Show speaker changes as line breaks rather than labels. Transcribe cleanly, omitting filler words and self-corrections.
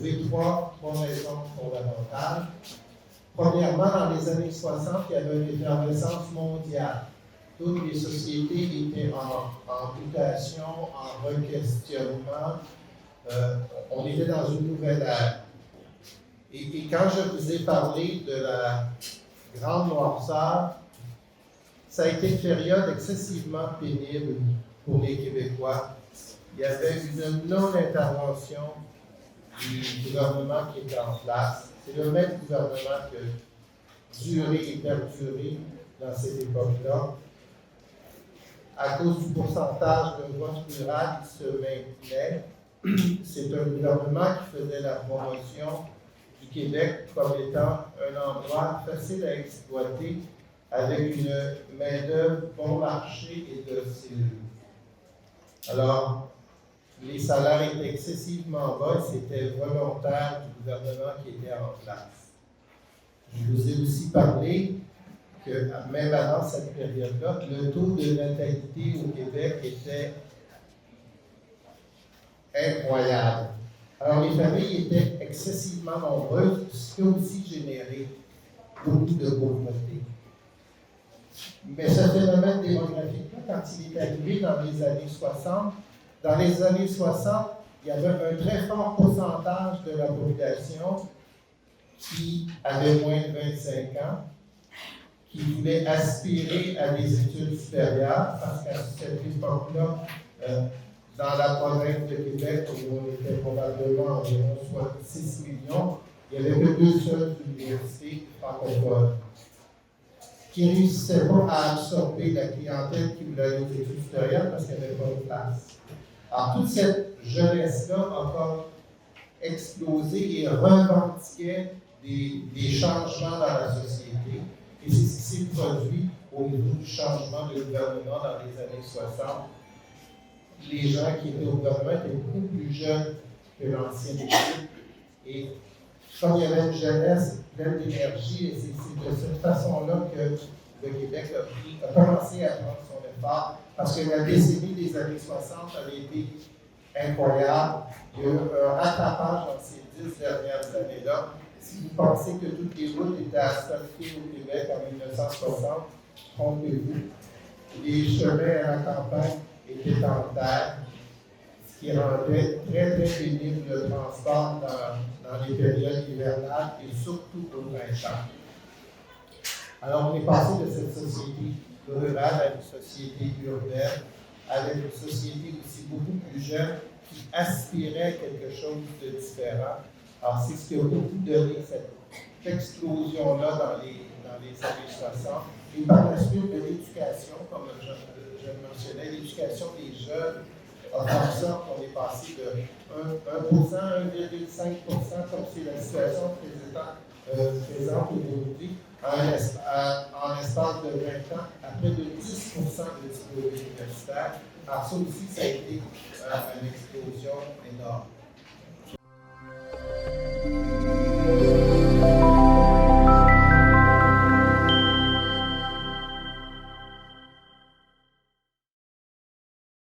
trouver trois raisons fondamentales. Premièrement, dans les années 60, il y avait une effervescence mondiale. Toutes les sociétés étaient en mutation, en requestionnement. On était dans une nouvelle ère. Et quand je vous ai parlé de la grande noirceur, ça a été une période excessivement pénible pour les Québécois. Il y avait une non-intervention du gouvernement qui était en place. C'est le même gouvernement qui a duré et perduré dans cette époque-là. À cause du pourcentage de vote rural qui se maintenait, c'est un gouvernement qui faisait la promotion du Québec comme étant un endroit facile à exploiter avec une main-d'œuvre bon marché et docile. Alors, les salaires étaient excessivement bas, c'était volontaire du gouvernement qui était en place. Je vous ai aussi parlé que, même avant cette période-là, le taux de natalité au Québec était incroyable. Alors, les familles étaient excessivement nombreuses, ce qui a aussi généré beaucoup de pauvreté. Mais ce phénomène démographique-là, quand il est arrivé dans les années 60, il y avait un très fort pourcentage de la population qui avait moins de 25 ans, qui voulait aspirer à des études supérieures, parce qu'à cette époque-là, dans la province de Québec, où on était probablement environ 6 millions, il n'y avait que 2 seules universités francophones qui ne réussissaient pas à absorber la clientèle qui voulait aller aux études supérieures parce qu'il n'y avait pas de place. Alors, toute cette jeunesse-là a comme explosé et revendiquait des changements dans la société. Et c'est ce qui s'est produit au niveau du changement de gouvernement dans les années 60. Les gens qui étaient au gouvernement étaient beaucoup plus jeunes que l'ancienne équipe. Et comme il y avait une jeunesse pleine d'énergie, et c'est de cette façon-là que le Québec a commencé à prendre son effort, parce que la décennie des années 60 avait été incroyable. Il y a eu un rattrapage dans ces 10 dernières années-là. Si vous pensez que toutes les routes étaient asphaltées au Québec en 1960, trompez-vous. Les chemins à la campagne étaient en terre, ce qui rendait très, très pénible le transport dans les périodes hivernales et surtout au printemps. Alors, on est passé de cette société rurale à une société urbaine, avec une société aussi beaucoup plus jeune qui aspirait à quelque chose de différent. Alors, c'est ce qui a beaucoup donné cette explosion-là dans les années 60. Et par la suite de l'éducation, comme je le mentionnais, l'éducation des jeunes a fait en sorte qu'on est passé de 1%, 1,5%, comme c'est la situation présente aujourd'hui, en l'espace de 20 ans, à près de 10% de diplômés universitaires. Alors ça aussi, ça a été une explosion énorme.